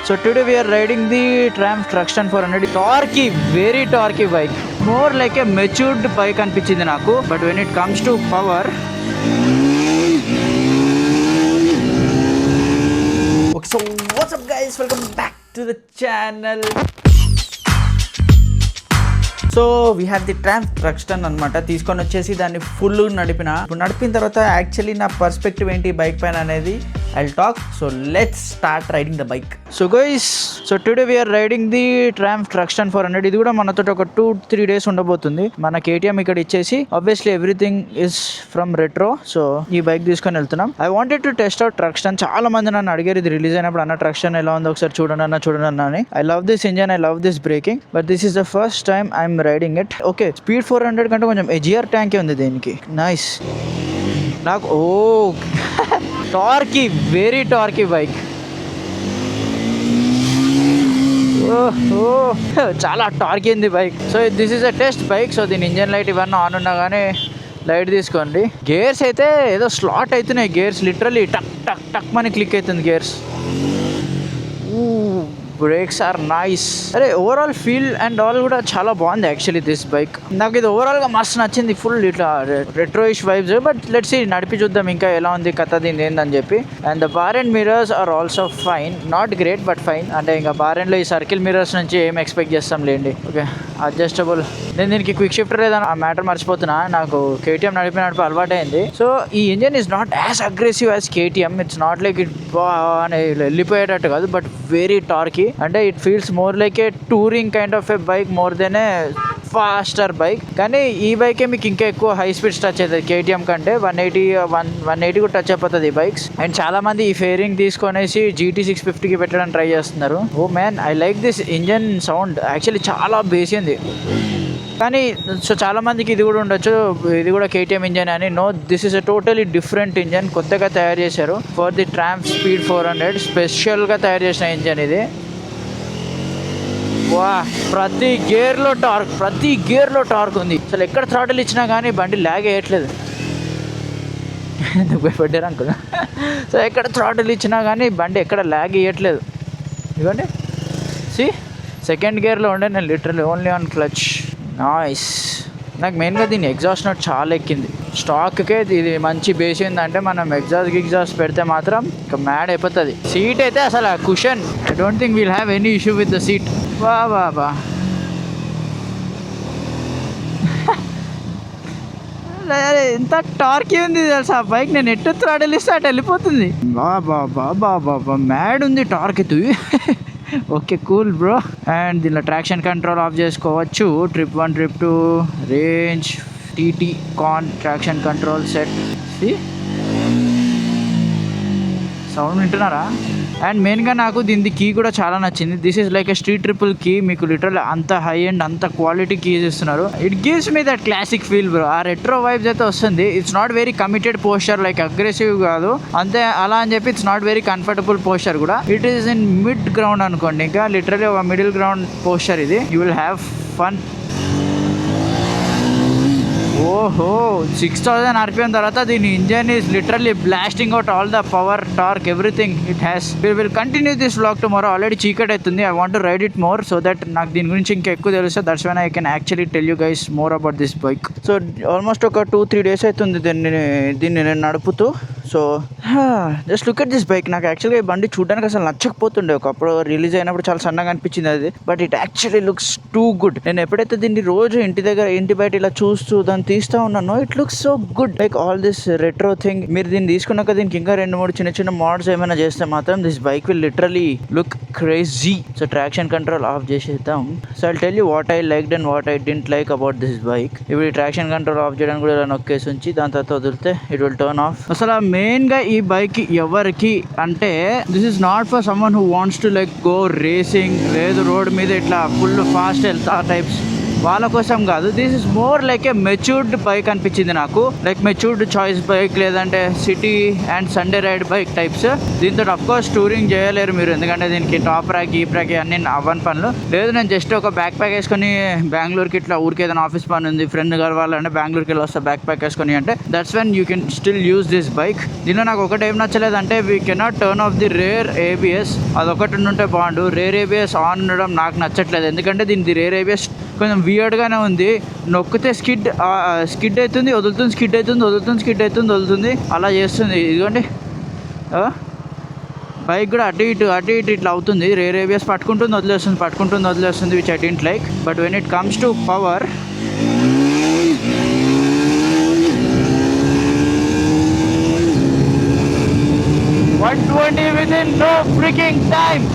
So today we are riding the Triumph Truxton 400. Torquey, very torquey bike. More like a matured bike అనిపించింది నాకు. But when it comes to power, okay, so what's up guys? Welcome back to the channel. So we have the Triumph Thruxton అనమాట. తీసుకొని వచ్చేసి దాన్ని full నడిపిన తర్వాత actually నా perspective ఏంటి బైక్ పైన అనేది I will talk. So let's start riding the bike. So guys, so today we're riding the Triumph Thruxton 400. ఇది కూడా మనతో ఒక 2-3 days ఉండబోతుంది. మన KTM ఇక్కడ ఇచ్చేసి obviously everything is from retro. So ఈ బైక్ తీసుకొని వెళ్తున్నాం. I wanted to test out Thruxton. చాలా మంది నన్ను అడిగారు ఇది రిలీజ్ అయినప్పుడు, అన్న ట్రక్స్టన్ ఎలా ఉందో ఒకసారి చూడండి అని. I love this engine, I love this breaking, but this is the first time I'm riding it. Okay, speed 400 కంటే కొంచెం ఎజియర్ ట్యాంకే ఉంది దీనికి. నైస్. నాకు టార్కీ, వెరీ టార్కీ బైక్. చాలా టార్కీ ఉంది bike. So this is a test bike. So దీని ఇంజన్ లైట్ ఇవన్నీ on ఉన్నా కానీ లైట్ తీసుకోండి. గేర్స్ అయితే ఏదో స్లాట్ అవుతున్నాయి. గేర్స్ లిటరలీ టక్ టక్ టక్ మని క్లిక్ అవుతుంది గేర్స్. Brakes are nice. అరే ఓవరాల్ ఫీల్ అండ్ ఆల్ కూడా చాలా బాగుంది యాక్చువల్లీ దిస్ బైక్. నాకు ఇది ఓవరాల్ గా మస్తు నచ్చింది. ఫుల్ ఇట్లా retroish vibes. But let's see, నడిపి చూద్దాం ఇంకా ఎలా ఉంది కథ దీని ఏందని చెప్పి. And the bar and mirrors are also fine, not great but fine. అంటే ఇంకా బార్ అండ్ లో ఈ సర్కిల్ మిరర్స్ నుంచి ఏం ఎక్స్పెక్ట్ చేస్తాం లేండి. Okay, adjustable. నేను దీనికి క్విక్ షిఫ్టర్ లేదని ఆ మ్యాటర్ మర్చిపోతున్నా. నాకు KTM నడిపి అలవాటు అయింది. సో ఈ engine is not as aggressive as KTM. It's not like it అని వెళ్ళిపోయేటట్టు కాదు, బట్ వెరీ టార్కీ. అంటే it feels more like a touring kind of a bike more than a faster bike. కానీ ఈ బైకే మీకు ఇంకా ఎక్కువ హై స్పీడ్స్ టచ్ అవుతుంది KTM కంటే. 180 కూడా టచ్ అయిపోతుంది ఈ బైక్స్. అండ్ చాలా మంది ఈ ఫేరింగ్ తీసుకొనేసి GT 650కి పెట్టడానికి ట్రై చేస్తున్నారు. Oh man, I like this engine sound. Actually చాలా బేస్ ఉంది. కానీ సో చాలా మందికి ఇది కూడా ఉండొచ్చు, ఇది కూడా KTM ఇంజన్ అని. No, this is a totally different engine. కొత్తగా తయారు చేశారు ఫర్ ది ట్రాంప్ స్పీడ్ 400. స్పెషల్గా తయారు చేసిన ఇంజన్ ఇది. వా, ప్రతి గేర్లో టార్క్ ఉంది. అసలు ఎక్కడ థ్రాటిల్ ఇచ్చినా కానీ బండి ల్యాగ్ వేయట్లేదు. ఎందుకు భయపడ్డారు అనుకున్నా. సో ఎక్కడ థ్రాటిల్ ఇచ్చినా కానీ బండి ఎక్కడ ల్యాగ్ వేయట్లేదు. ఇదిగోండి, సి సెకండ్ గేర్లో ఉండే నేను literally only on clutch. Nice. నాకు మెయిన్గా దీని ఎగ్జాస్ట్ నోట్ చాలా ఎక్కింది. స్టాక్కే ఇది మంచి బేస్ ఏంటంటే మనం ఎగ్జాస్ట్ పెడితే మాత్రం ఇక మ్యాడ్ అయిపోతుంది. సీట్ అయితే అసలు cushion, I don't think we'll have any issue with the seat. బా ఎంత టార్కీ ఉంది తెలుసా బైక్. నేను ఎట్టు థ్రాటిల్ ఇస్తే అటు వెళ్ళిపోతుంది. బా మ్యాడ్ ఉంది టార్క్ ఇది. Okay, cool bro. అండ్ దీనిలో ట్రాక్షన్ కంట్రోల్ ఆఫ్ చేసుకోవచ్చు. ట్రిప్ 1, ట్రిప్ 2, రేంజ్, TT, కాన్, ట్రాక్షన్ కంట్రోల్ సెట్. సౌండ్ వింటున్నారా? అండ్ మెయిన్గా నాకు దీని కీ కూడా చాలా నచ్చింది. This is like a Street Triple key. మీకు లిటరల్ అంత హై అండ్ అంత క్వాలిటీ కీస్ ఇస్తున్నారు. It gives me that classic feel bro. ఆ రెట్రో వైబ్స్ అయితే వస్తుంది. It's not very committed posture, like aggressive కాదు అంతే అలా అని చెప్పి. It's not very comfortable posture కూడా. It is in mid ground అనుకోండి. ఇంకా లిటరలీ ఒక మిడిల్ గ్రౌండ్ పోస్చర్ ఇది. You will have fun. ఓహో, 6000 RPM తర్వాత దీని engine is literally blasting out all the power, torque, everything it has. We will continue this vlog tomorrow. Already చీకట్ అవుతుంది. I want to ride it more so that నాకు దీని గురించి ఇంకా ఎక్కువ తెలుస్తుంది. That's when I can actually tell you guys more about this bike. So almost ఒక 2-3 days అవుతుంది దీన్ని నేను నడుపుతూ. So just look at this bike. నాకు యాక్చువల్గా ఈ బండి చూడడానికి అసలు నచ్చకపోతుండే. ఒకప్పుడు రిలీజ్ అయినప్పుడు చాలా సన్నగా అనిపించింది అది. But it actually looks too good. నేను ఎప్పుడైతే దీన్ని రోజు ఇంటి బయట ఇలా చూస్తూ దాన్ని తీస్తూ ఉన్నాను, it looks so good. Like all this retro thing. మీరు దీన్ని తీసుకున్నాక దీనికి ఇంకా 2-3 చిన్న మోడ్స్ ఏమైనా చేస్తే మాత్రం this bike will literally look crazy. So traction control off చేసేద్దాం. So I tell you what I liked and what I didn't like about this bike. ఇప్పుడు ట్రాక్షన్ కంట్రోల్ ఆఫ్ చేయడానికి కూడా ఇలా నొక్కేసి ఉంచి దాని తర్వాత వదిలితే ఇట్ విల్ టర్న్ ఆఫ్. అసలు మెయిన్ గా ఈ బైక్ ఎవరికి అంటే, this is not for someone who wants to like go racing, లేదు రోడ్ మీద ఇట్లా ఫుల్ ఫాస్ట్ వెళ్తా టైప్స్. వాళ్ళ కోసం కాదు. This is more like a matured bike అనిపించింది నాకు. లైక్ మెచ్యూర్డ్ చాయిస్ బైక్, లేదంటే city and Sunday ride bike types. దీంతో అఫ్ కోర్స్ టూరింగ్ చేయలేరు మీరు, ఎందుకంటే దీనికి టాప్ ర్యాక్ ఈ ర్యాక్ అన్ని అవ్వని పనులు. లేదు నేను జస్ట్ ఒక బ్యాక్ ప్యాక్ వేసుకొని బెంగళూరుకి ఇట్లా ఊరికి ఏదైనా ఆఫీస్ పని ఉంది, ఫ్రెండ్ కలవాలంటే బెంగళూరుకి వెళ్ళి వస్తా బ్యాక్ ప్యాక్ వేసుకొని అంటే that's when you can still use this bike. దీనిలో నాకు ఒకటి ఏం నచ్చలేదంటే we cannot turn off the rear ABS. అదొకటి ఉంటే బాగుండు. రేర్ ఏబిఎస్ ఆన్ ఉండడం నాకు నచ్చట్లేదు, ఎందుకంటే దీని రేర్ ఏబిఎస్ కొంచెం వియర్డ్గానే ఉంది. నొక్కితే స్కిడ్ అవుతుంది, వదులుతుంది, స్కిడ్ అవుతుంది, వదులుతుంది, స్కిడ్ అవుతుంది, వదులుతుంది, అలా చేస్తుంది. ఇదిగోండి బైక్ కూడా అటు ఇటు ఇట్లా అవుతుంది. రేర్ ఏబిఎస్ పట్టుకుంటుంది వదిలేస్తుంది, which I didn't like. But when it comes to power, 120 within no freaking time.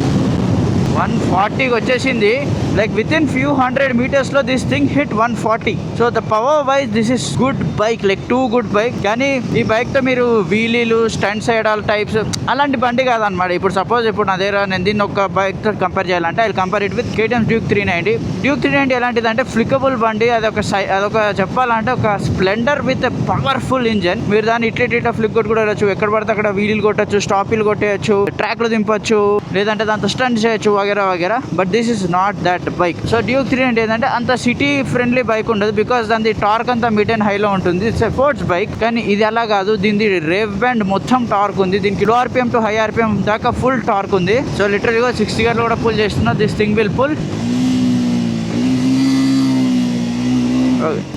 140కి వచ్చేసింది. లైక్ విత్ ఇన్ ఫ్యూ 100 మీటర్స్లో this thing hit 140. So the power wise this is good bike, like too good bike. కానీ ఈ బైక్తో మీరు వీలీలు, stunt side all types అలాంటి బండి కాదనమాట. ఇప్పుడు సపోజ్ నా దగ్గర నేను దీన్ని ఒక బైక్తో కంపేర్ చేయాలంటే I compare it with KTM Duke 390. Duke 390 ఎలాంటిదంటే ఫ్లికబుల్ బండి. అదొక చెప్పాలంటే ఒక స్ప్లెండర్ విత్ పవర్ఫుల్ ఇంజన్. మీరు దాన్ని ఇట్లా ఫ్లిప్ కొట్టి కూడా వెళ్ళచ్చు, ఎక్కడ పడితే అక్కడ వీలీలు కొట్టచ్చు, స్టాపీలు కొట్టేయచ్చు, ట్రాక్లు దింపచ్చు, లేదంటే దాంతో స్టంట్ చేయొచ్చు వగేరా. But this is not that bike. So Duke 390 ఏంటంటే అంత సిటీ ఫ్రెండ్లీ బైక్ ఉండదు, బికాస్ దాని టార్క్ అంతా మిడ్ అండ్ హైలో ఉంటుంది. It's sports bike. కానీ ఇది అలా కాదు, దీని రేవ్ బ్యాండ్ మొత్తం టార్క్ ఉంది. దీనికి low RPM to high RPM దాకా ఫుల్ టార్క్ ఉంది. సో లిటరల్గా 60 గేర్లు కూడా పుల్ చేస్తున్నా. This thing will pull.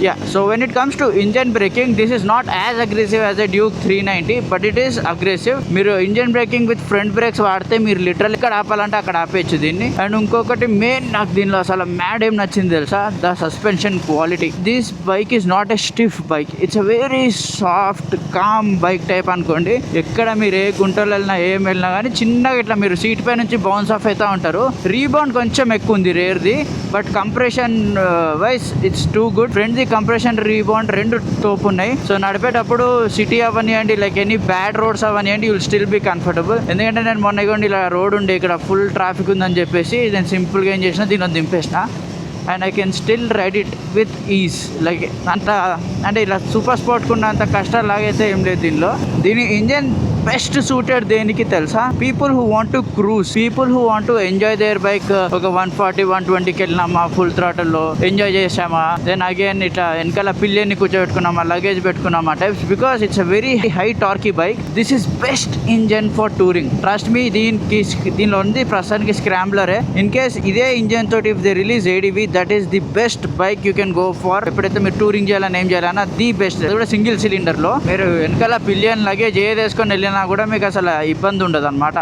Yeah, so when it comes to engine braking, this is not as aggressive as a Duke 390, but it is aggressive. మీరు engine braking with front brakes వాడితే మీరు literal ఇక్కడ ఆపాలంటే అక్కడ ఆపేయచ్చు దీన్ని. And ఇంకొకటి main నాకు దీనిలో అసలు మ్యాడ్ ఏం నచ్చింది తెలుసా, the suspension quality. This bike is not a stiff bike, it's a very soft calm bike type అనుకోండి. ఎక్కడ మీరు ఏ గుంటలు వెళ్ళినా ఏం వెళ్ళినా కానీ చిన్నగా ఇట్లా మీరు సీట్ పై నుంచి బౌన్స్ ఆఫ్ అవుతూ ఉంటారు. రీబౌండ్ కొంచెం ఎక్కువ ఉంది రేర్ది, but compression wise it's too good. Front ది కంప్రెషన్, రీబౌండ్ రెండు తోపు ఉన్నాయి. సో నడిపేటప్పుడు సిటీ అవనివ్వండి, లైక్ ఎనీ బ్యాడ్ రోడ్స్ అవనివ్వండి, యుల్ స్టిల్ బీ కంఫర్టబుల్. ఎందుకంటే నేను మొన్న ఇవ్వండి ఇలా రోడ్ ఉండే ఇక్కడ ఫుల్ ట్రాఫిక్ ఉందని చెప్పేసి నేను సింపుల్గా ఏం చేసిన, దీన్ని దింపేసిన. And I can still ride it with ease. Like అంత అంటే ఇలా సూపర్ స్పోర్ట్కి ఉన్నంత కష్టాలు లాగైతే ఏం లేదు దీనిలో. దీని ఇంజన్ బెస్ట్ సూటెడ్ దేనికి తెలుసా, people who want to cruise, people who want to enjoy their bike. ఒక 140-120కి వెళ్ళినామా, ఫుల్ థ్రాటల్లో ఎంజాయ్ చేసామా, దెన్ అగైన్ ఇట్లా వెనకాల పిల్లిని కూర్చోబెట్టుకున్నామా, లగేజ్ పెట్టుకున్నామా types. Because it's a very high torquey bike. This is best engine for touring, trust me. దీనిలో ఉంది ప్రస్తుతానికి స్క్రాంబ్లరే. ఇన్ కేస్ ఇదే ఇంజన్ తోటి if they release ADV, that is the best bike you can go for. ఎప్పుడైతే మీరు touring చేయాలని ఏం చేయాలన్నా ది బెస్ట్. అది కూడా సింగిల్ సిలిండర్ లో. మీరు వెనకాల పిలియన్ లగేజ్ ఏది వేసుకొని వెళ్ళినా కూడా మీకు అసలు ఇబ్బంది ఉండదు అనమాట.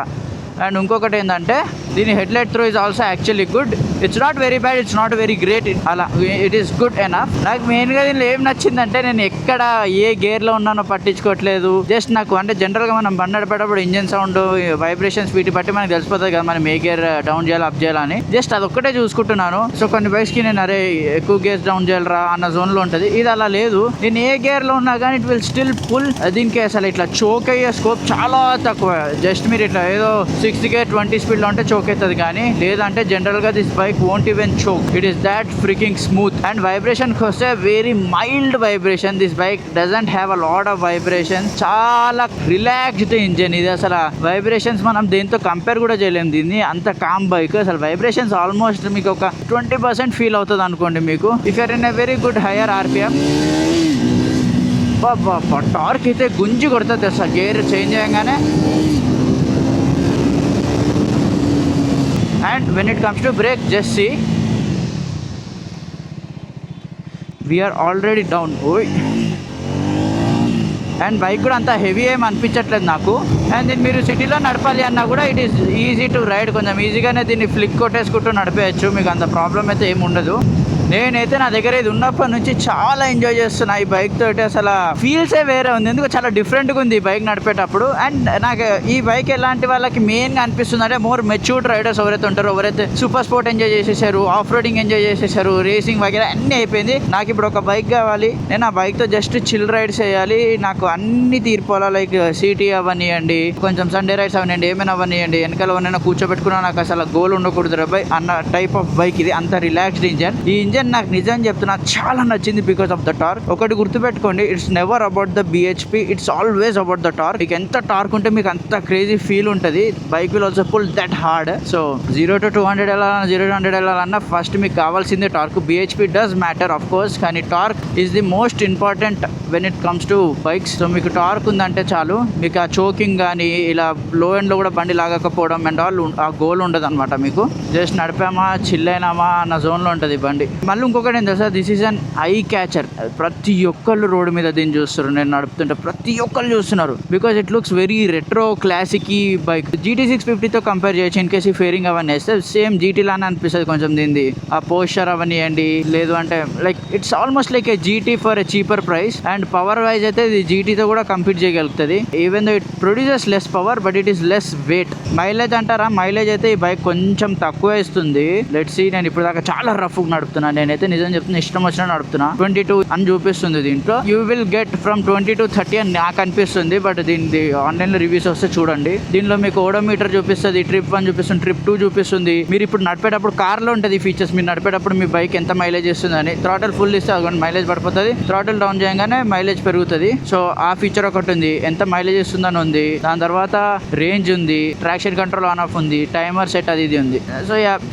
అండ్ ఇంకొకటి ఏంటంటే దీని headlight throw is also actually good. It's not very bad, it's not very great, అలా ఇట్ ఈస్ గుడ్ ఎనఫ్. నాకు మెయిన్గా దీనిలో ఏం నచ్చిందంటే నేను ఎక్కడ ఏ గేర్లో ఉన్నానో పట్టించుకోవట్లేదు. జస్ట్ నాకు అంటే జనరల్గా మనం బండి నడిపేటప్పుడు ఇంజన్ సౌండ్, వైబ్రేషన్స్ వీటి బట్టి మనకు తెలిసిపోతుంది కదా మనం ఏ గేర్ డౌన్ చేయాలి అప్ చేయాలని. జస్ట్ అదొక్కటే చూసుకుంటున్నాను. సో కొన్ని బైక్స్కి నేను అరే ఎక్కువ గేర్స్ డౌన్ చేయాలరా అన్న జోన్లో ఉంటుంది. ఇది అలా లేదు. నేను ఏ గేర్లో ఉన్నా కానీ ఇట్ విల్ స్టిల్ పుల్. దీనికి అసలు ఇట్లా చోక్ అయ్యే స్కోప్ చాలా తక్కువ. జస్ట్ మీరు ఇట్లా ఏదో 60 గేర్ 20 స్పీడ్లో ఉంటే చోక్ అవుతుంది, కానీ లేదంటే జనరల్గా this bike won't even choke. It is that freaking smooth. And vibration koste very mild vibration. This bike doesn't have a lot of vibration. చాలా రిలాక్స్డ్ ఇంజన్ ఇది. అసలు వైబ్రేషన్స్ మనం దేంతో కంపేర్ కూడా చేయలేము దీన్ని, అంత కామ్ బైక్. అసలు వైబ్రేషన్స్ ఆల్మోస్ట్ మీకు ఒక 20% ఫీల్ అవుతుంది అనుకోండి మీకు, if you're in a very good hire RPM. Torque అయితే గుంజి కొడుతుంది అసలు గేర్ చేంజ్ చేయగానే. And when it comes to brake, just see, we are already down. And bike కూడా అంత హెవీ ఏం అనిపించట్లేదు నాకు. అండ్ దీన్ని మీరు సిటీలో నడపాలి అన్నా కూడా it is easy to ride. కొంచెం ఈజీగానే దీన్ని ఫ్లిక్ కొట్టేసుకుంటూ నడిపేయచ్చు, మీకు అంత ప్రాబ్లం అయితే ఏమి ఉండదు. నేనైతే నా దగ్గర ఇది ఉన్నప్పటి నుంచి చాలా ఎంజాయ్ చేస్తున్నా ఈ బైక్ తోటి. అసలు ఫీల్సే వేరే ఉంది, ఎందుకు చాలా డిఫరెంట్గా ఉంది ఈ బైక్ నడిపేటప్పుడు. అండ్ నాకు ఈ బైక్ ఎలాంటి వాళ్ళకి మెయిన్గా అనిపిస్తుంది అంటే మోర్ మెచ్యూర్డ్ రైడర్స్ ఎవరైతే ఉంటారో, ఎవరైతే సూపర్ స్పోర్ట్ ఎంజాయ్ చేసేసారు, ఆఫ్ రోడింగ్ ఎంజాయ్ చేసేసారు, రేసింగ్ వగేరా అన్నీ అయిపోయింది. నాకు ఇప్పుడు ఒక బైక్ కావాలి, నేను ఆ బైక్తో జస్ట్ చిల్ రైడ్స్ చేయాలి, నాకు అన్ని తీరిపోవాలా. లైక్ సిటీ అవనివ్వండి, కొంచెం సండే రైడ్స్ అవనివ్వండి, ఏమైనా అవనివ్వండి, వెనకాల ఎవరైనా కూర్చోబెట్టుకున్నా నాకు అసలు గోల్ ఉండకూడదు అన్న టైప్ ఆఫ్ బైక్ ఇది. అంత రిలాక్స్డ్ ఇంజన్. ఈ ఇంజన్ అండ్ నాకు నిజం చెప్తున్నా చాలా నచ్చింది బికాస్ ఆఫ్ ద టార్క్. ఒకటి గుర్తుపెట్టుకోండి, it's never about the BHP, it's always about the torque. మీకు ఎంత టార్క్ ఉంటే మీకు అంత క్రేజీ ఫీల్ ఉంటుంది. Bike will also pull that hard. So 0 to 200 వెళ్ళాలన్నా 0 to 100 వెళ్ళాలన్నా ఫస్ట్ మీకు కావాల్సిందే torque. BHP does matter of course, కానీ torque is the most important when it comes to bikes. So మీకు టార్క్ ఉందంటే చాలు, మీకు ఆ చోకింగ్ కానీ ఇలా లో ఎండ్ లో కూడా బండి లాగకపోవడం అండ్ ఆల్ ఆ గోల్ ఉండదు అనమాట. మీకు జస్ట్ నడిపామా చిల్ అయినామా అన్న జోన్ లో ఉంటుంది బండి. మళ్ళీ ఇంకొకటి ఏం తెలుసా, this is an I catcher. ప్రతి ఒక్కళ్ళు రోడ్డు మీద దీన్ని చూస్తారు. నేను నడుపుతుంటే ప్రతి ఒక్కళ్ళు చూస్తున్నారు because it looks very retro classic bike. GT650 తో కంపేర్ చేయొచ్చు. ఇన్ కేసు ఫేరింగ్ అవన్నీ వేస్తే సేమ్ GT లానే అనిపిస్తుంది కొంచెం దీనిది. ఆ పోస్చర్ అవనియండి, లేదు అంటే like it's almost like a GT for a cheaper price. And power wise అయితే ఇది GT తో కూడా కంపీట్ చేయగలుగుతుంది. Even though it produces less power but it is less weight. Mileage అంటారా, మైలేజ్ అయితే ఈ బైక్ కొంచెం తక్కువ ఇస్తుంది. Let's see. నేను ఇప్పుడు దాకా చాలా రఫ్ నడుపుతున్నాను. నేనైతే నిజం చెప్తున్నా, ఇష్టం వచ్చినా నడుపుతున్నా. 22 అని చూపిస్తుంది దీంట్లో. You will get from 20 to 30 అని నాకు అనిపిస్తుంది. బట్ దీని ఆన్లైన్ లో రివ్యూస్ వస్తే చూడండి. దీనిలో మీకు ఓడోమీటర్ చూపిస్తుంది, ట్రిప్ 1 చూపిస్తుంది, ట్రిప్ 2 చూపిస్తుంది. మీరు ఇప్పుడు నడిపేటప్పుడు కార్ లో ఉంటుంది ఫీచర్స్. మీరు నడిపేటప్పుడు మీ బైక్ ఎంత మైలేజ్ ఇస్తుంది అని. థ్రాటల్ ఫుల్ ఇస్తే అదిగోండి మైలేజ్ పడిపోతుంది. థ్రాటల్ డౌన్ చేయగానే మైలేజ్ పెరుగుతుంది. సో ఆ ఫీచర్ ఒకటి ఉంది, ఎంత మైలేజ్ ఇస్తుందని ఉంది. దాని తర్వాత రేంజ్ ఉంది, ట్రాక్షన్ కంట్రోల్ ఆన్ ఆఫ్ ఉంది, టైమర్ సెట్ అది ఇది ఉంది.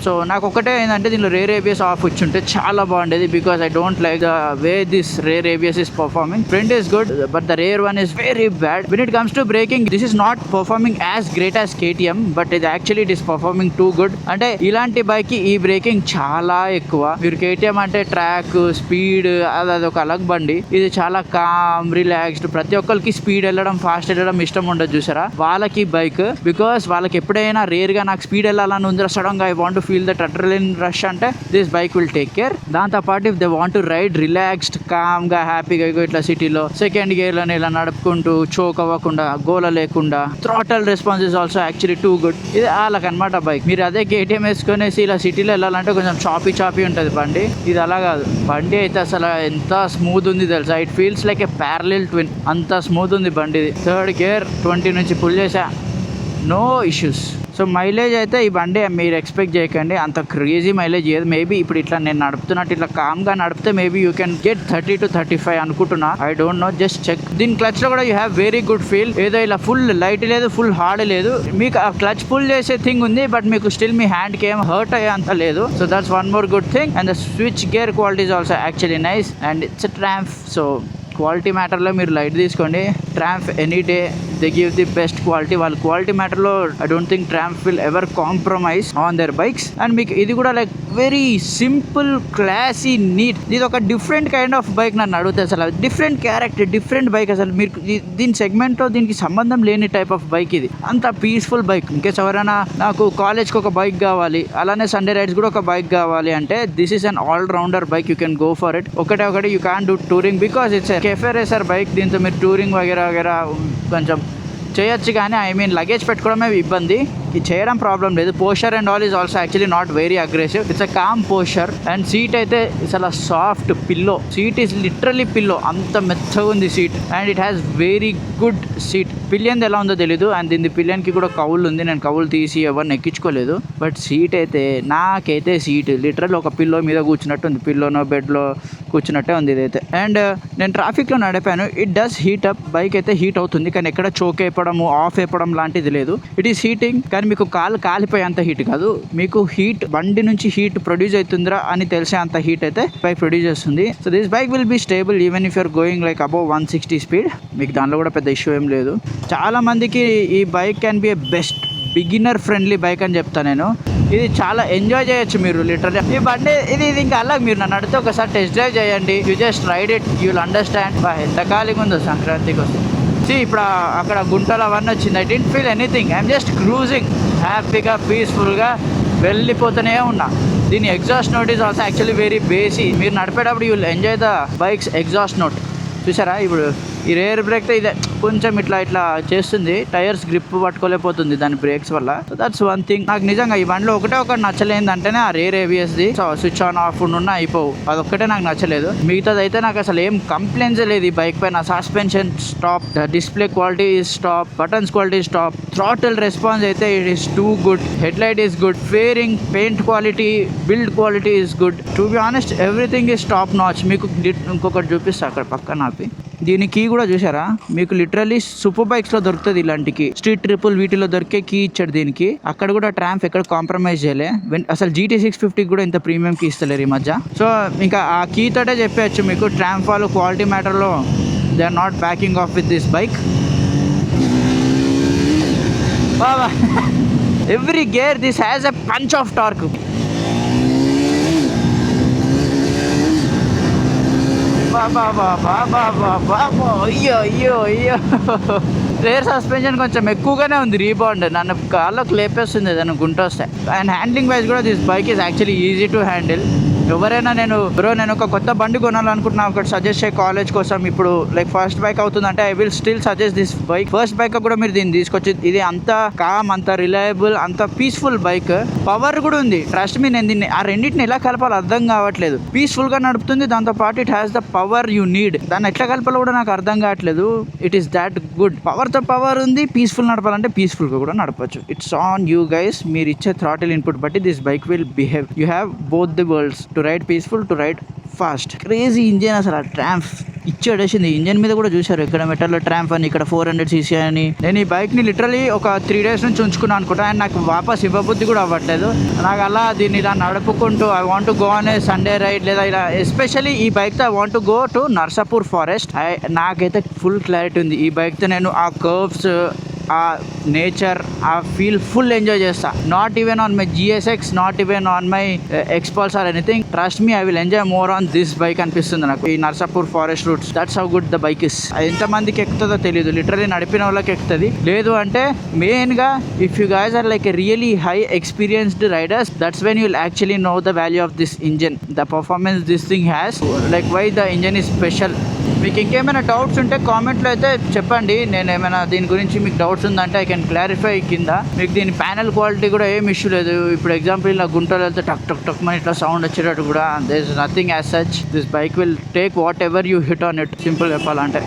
సో నాకు ఒకటే ఏంటంటే దీనిలో రేర్ ఏబిఎస్ ఆఫ్ వచ్చి ఉంటే చాలా బాగుండేది. Because I don't like the way this rare ABS is performing. Front is good but the rear one is very bad. When it comes to braking, this is not performing as great as KTM, but it is performing too good. అంటే ఇలాంటి bike కి ఈ breaking చాలా ఎక్కువ. మీరు KTM అంటే track speed అది ఒక అలగ్ బండి. ఇది చాలా కామ్ రిలాక్స్డ్. ప్రతి ఒక్కరికి స్పీడ్ వెళ్ళడం ఫాస్ట్ వెళ్ళడం ఇష్టం ఉండదు చూసారా, వాళ్ళకి బైక్. బికాస్ వాళ్ళకి ఎప్పుడైనా రేర్ గా నాకు స్పీడ్ వెళ్ళాలని ఉంది, సడన్ గా I want to feel that adrenaline rush అంటే this bike will take care. దాంతో పాటు if they want to ride relaxed calm గా హ్యాపీగా ఇట్లా సిటీలో సెకండ్ గేర్ లో ఇలా నడుపుకుంటూ చోక్ అవ్వకుండా గోల లేకుండా, throttle response is also actually too good. ఇది వాళ్ళకనమాట బైక్. మీరు అదే KTM వేసుకునేసి ఇలా సిటీలో వెళ్ళాలంటే కొంచెం చాపీ ఉంటుంది బండి. ఇది అలా కాదు. బండి అయితే అసలు ఎంత స్మూత్ ఉంది తెలుసా, it feels like a parallel twin. అంత స్మూత్ ఉంది బండి. థర్డ్ గేర్ 20 నుంచి పుల్ చేసా, నో ఇష్యూస్. సో మైలేజ్ అయితే ఈ బండి మీరు ఎక్స్పెక్ట్ చేయకండి అంత క్రేజీ మైలేజ్ ఏది. మేబీ ఇప్పుడు ఇట్లా నేను నడుపుతున్నట్టు ఇట్లా కామ్గా నడిపితే maybe you can get 30 to 35 అనుకుంటున్నా. I don't know, just check. దీని క్లచ్ లో కూడా you have very good feel. ఏదో ఇలా ఫుల్ లైట్ లేదు, ఫుల్ హార్డ్ లేదు. మీకు ఆ క్లచ్ పుల్ చేసే థింగ్ ఉంది, బట్ మీకు స్టిల్ మీ హ్యాండ్ కి ఏం హర్ట్ అయ్యే అంత లేదు. So that's one more good thing. And the switch gear quality is also actually nice. And it's ట్రాంఫ్. So quality మ్యాటర్లో మీరు లైట్ తీసుకోండి. Triumph any day they give the best quality. వాళ్ళ క్వాలిటీ మ్యాటర్లో I don't think Triumph will ever compromise on their bikes. And మీకు ఇది కూడా like very simple classy neat. ఇది ఒక డిఫరెంట్ కైండ్ ఆఫ్ బైక్. నన్ను అడిగితే అసలు డిఫరెంట్ క్యారెక్టర్, డిఫరెంట్ బైక్. అసలు మీరు దీని సెగ్మెంట్లో దీనికి సంబంధం లేని టైప్ ఆఫ్ బైక్ ఇది. అంత పీస్ఫుల్ బైక్. ఇంకేస్ ఎవరైనా నాకు కాలేజ్కి ఒక బైక్ కావాలి, అలానే సండే రైడ్స్ కూడా ఒక బైక్ కావాలి అంటే this is an all rounder bike. You can go for it. ఒకటి you can do touring because it's cafe racer bike. దీంతో మీరు టూరింగ్ వగేరా కొంచెం చేయొచ్చు, కానీ ఐ మీన్ లగేజ్ పెట్టుకోవడమే ఇబ్బంది. ఇది చేయడం ప్రాబ్లం లేదు. Posture and all is also actually not very aggressive. It's a calm posture. And seat అయితే చాలా soft pillow. Seat is literally pillow, అంత మెత్తగా ఉంది seat. And it has very good seat. Pillion ఎలా ఉందో తెలీదు. అండ్ దీని పిలియన్కి కూడా కౌలు ఉంది. నేను కౌలు తీసి ఎవరిని ఎక్కించుకోలేదు. బట్ సీట్ అయితే నాకైతే సీట్ లిటరల్ ఒక పిల్లో మీద కూర్చున్నట్టు ఉంది. పిల్లోనో బెడ్లో కూర్చున్నట్టే ఉంది ఇదైతే. అండ్ నేను ట్రాఫిక్లో నడిపాను. It does heat up. Bike అయితే హీట్ అవుతుంది, కానీ ఎక్కడ చోక్ అయిపోవడము ఆఫ్ అయిపోవడం లాంటిది లేదు. ఇట్ ఈస్ హీటింగ్, కానీ మీకు కాలు కాలిపోయే అంత హీట్ కాదు. మీకు హీట్ బండి నుంచి హీట్ ప్రొడ్యూస్ అవుతుందిరా అని తెలిసే అంత హీట్ అయితే బైక్ ప్రొడ్యూస్ చేస్తుంది. So this bike will be stable even if you're going like above 160 speed. మీకు దానిలో కూడా పెద్ద ఇష్యూ ఏం లేదు. చాలా మందికి ఈ bike can be A best beginner friendly bike అని చెప్తాను నేను. ఇది చాలా ఎంజాయ్ చేయొచ్చు మీరు లిటరల్లీ. ఈ బండి ఇది ఇంకా అలా మీరు నన్ను అడిగితే ఒకసారి టెస్ట్ డ్రైవ్ చేయండి. You just ride it, you will understand. ఎంత ఖాళీగా ఉందో సంక్రాంతికి వస్తే. ఇప్పుడు అక్కడ గుంటలు అవన్నీ వచ్చింది. I don't feel anything. I'm just cruising హ్యాపీగా పీస్ఫుల్గా వెళ్ళిపోతూనే ఉన్నా. దీని exhaust note is also actually very bassy. మీరు నడిపేటప్పుడు you will enjoy the bike's exhaust note. చూసారా ఇప్పుడు ఈ రేర్ బ్రేక్తో ఇదే కొంచెం ఇట్లా ఇట్లా చేస్తుంది, టైర్స్ గ్రిప్ పట్టుకోలేకపోతుంది దాని బ్రేక్స్ వల్ల. So that's one thing. నాకు నిజంగా ఈ బండిలో ఒకటి నచ్చలేదంటేనే ఆ రేర్ ఏబిఎస్ది స్విచ్ ఆన్ ఆఫ్ ఉన్నా అయిపోవు, అదొక్కటే నాకు నచ్చలేదు. మిగతాది అయితే నాకు అసలు ఏం కంప్లైంట్స్ లేదు ఈ బైక్ పైన. Suspension stop, display quality is top, buttons quality is top, throttle response అయితే it is too good, head light is good, fairing, paint quality, build quality is good. To be honest everything is top notch. మీకు ఇంకొకటి చూపిస్తా అక్కడ పక్కన ఆపి. దీని key కూడా చూసారా, మీకు లిటరలీ సూపర్ బైక్స్ లో దొరుకుతుంది ఇలాంటి కీ. స్ట్రీట్ ట్రిపుల్ వీటిలో దొరికే కీ ఇచ్చాడు దీనికి. అక్కడ కూడా ట్రాంప్ ఎక్కడ కాంప్రమైజ్ చేయలే. అసలు GT 650 కూడా ఇంత ప్రీమియం కీ ఇస్తలేరు ఈ మధ్య. సో ఇంకా ఆ కీ తోటే చెప్పచ్చు మీకు, ట్రాంప్ వాళ్ళు క్వాలిటీ మ్యాటర్ లో they are not backing off with this bike. Every gear this has a punch of torque. అయ్యో రేర్ సస్పెన్షన్ కొంచెం ఎక్కువగానే ఉంది, రీబౌండ్ నన్ను కాళ్ళకు లేపేస్తుంది దాన్ని గుంట వస్తే. అండ్ హ్యాండ్లింగ్ వైజ్ కూడా this bike is actually easy to handle. ఎవరైనా నేను ఒక కొత్త బండి కొనాలనుకుంటున్నా, ఒకటి సజెస్ట్ చేయ కాలేజ్ కోసం, ఇప్పుడు లైక్ ఫస్ట్ బైక్ అవుతుందంటే I will still suggest this bike. First bike కూడా మీరు దీన్ని తీసుకొచ్చి, ఇది అంత కామ్, అంత రిలయబుల్, అంత పీస్ఫుల్ బైక్. పవర్ కూడా ఉంది, ట్రస్ట్ మీ. నేను దీన్ని ఆ రెండింటిని ఎలా కలపాలో అర్థం కావట్లేదు. పీస్ఫుల్ గా నడుపుతుంది, దాంతో పాటు it has the power you need. దాన్ని ఎట్లా కలపాలో కూడా నాకు అర్థం కావట్లేదు. It is that good. Power తో పవర్ ఉంది, పీస్ఫుల్ నడపాలంటే పీస్ఫుల్ గా కూడా నడపచ్చు. It's on you guys. మీరు ఇచ్చే థ్రాటిల్ ఇన్పుట్ బట్టి this bike will behave. You have both the worlds, to ride peaceful, to ride fast. Crazy engine అసలు. ఆ ట్రాంప్ ఇచ్చేసింది. ఇంజన్ మీద కూడా చూసారు, ఇక్కడ మెటల్లో ట్రాంప్ అని, ఇక్కడ 400cc అని. నేను ఈ బైక్ ని లిటరలీ ఒక 3 days నుంచి ఉంచుకున్నాను అనుకుంటా, అండ్ నాకు వాపస్ ఇవ్వబుద్ధి కూడా అవ్వట్లేదు. నాకు అలా దీన్ని ఇలా నడుపుకుంటూ I want to go on a Sunday ride, లేదా ఇలా ఎస్పెషల్లీ ఈ బైక్ తో I want to go to Narsapur forest. నాకైతే ఫుల్ క్లారిటీ ఉంది ఈ బైక్ తో. నేను ఆ కర్వ్స్, ఆ నేచర్, ఆ ఫీల్ ఫుల్ ఎంజాయ్ చేస్తా. Not even on my GSX, not even on my Xpulse or anything. Trust me, I will enjoy more on this bike అనిపిస్తుంది నాకు, ఈ Narsapur forest roots. That's how good the bike is. ఎంతమందికి ఎక్కుతుందో తెలియదు, literally నడిపిన వాళ్ళకి ఎక్కుతుంది. లేదు అంటే మెయిన్ గా if you guys are like really high experienced riders, that's when you will actually know the value of this engine, the performance this thing has, like why the engine is special. మీకు ఇంకేమైనా doubts ఉంటే కామెంట్లో అయితే చెప్పండి. నేను ఏమైనా దీని గురించి మీకు డౌట్స్ ఉందంటే ఐ కెన్ క్లారిఫై కింద. మీకు దీని ప్యానల్ క్వాలిటీ కూడా ఏం ఇష్యూ లేదు. ఇప్పుడు ఎగ్జాంపుల్ ఇలా గుంటలో వెళ్తే టక్ టక్ టక్ అని ఇట్లా సౌండ్ వచ్చేటట్టు కూడా there is nothing as such. This bike will take whatever you hit on it, simple చెప్పాలంటే.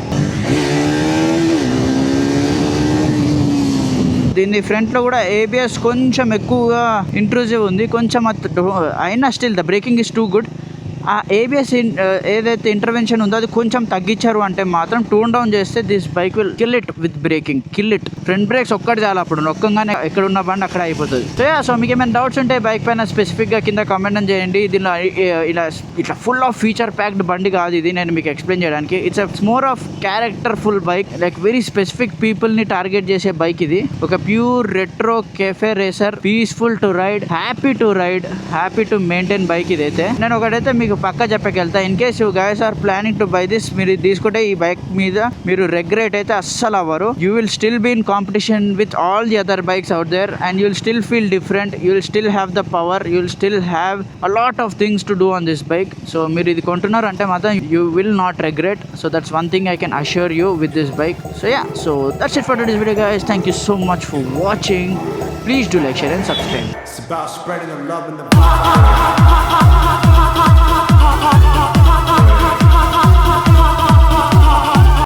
దీని ఫ్రంట్లో కూడా ABS కొంచెం ఎక్కువగా ఇంట్రూజివ్ ఉంది, కొంచెం అయినా still the braking is too good. ఆ ABS ఏదైతే ఇంటర్వెన్షన్ ఉందో అది కొంచెం తగ్గించారు అంటే మాత్రం టూన్ డౌన్ చేస్తే this bike will kill it with braking, kill it. Front brakes ఒక్కటి చాలా, అప్పుడు నొక్కంగానే ఎక్కడ ఉన్న బండి అక్కడ అయిపోతుంది. సో మీకు ఏమైనా డౌట్స్ ఉంటే బైక్ పైన స్పెసిఫిక్గా కింద కామెంట్ చేయండి. దీనిలో ఇట్లా ఫుల్ ఆఫ్ ఫీచర్ ప్యాక్డ్ బండి కాదు ఇది, నేను మీకు ఎక్స్ప్లెయిన్ చేయడానికి. It's more of character full bike, like very specific పీపుల్ని టార్గెట్ చేసే బైక్ ఇది. ఒక pure retro cafe racer, peaceful to ride, happy to maintain bike ఇదైతే. నేను ఒకటైతే మీకు పక్క చెప్పకెళ్తా, in case you guys are planning to buy this, మీరు తీసుకుంటే ఈ బైక్ మీద మీరు రెగ్రెట్ అయితే అస్సలు అవ్వరు. You will still be in competition with all the other bikes out there, and you will still feel different, you will still have the power, you will still have a lot of things to do on this bike. So మీరు ఇది కొంటున్నారు అంటే మాత్రం you will not regret. So that's one thing I can assure you with this bike. So that's it for today's video guys. Thank you so much for watching. Please do like, share and subscribe. It's about spreading the love and the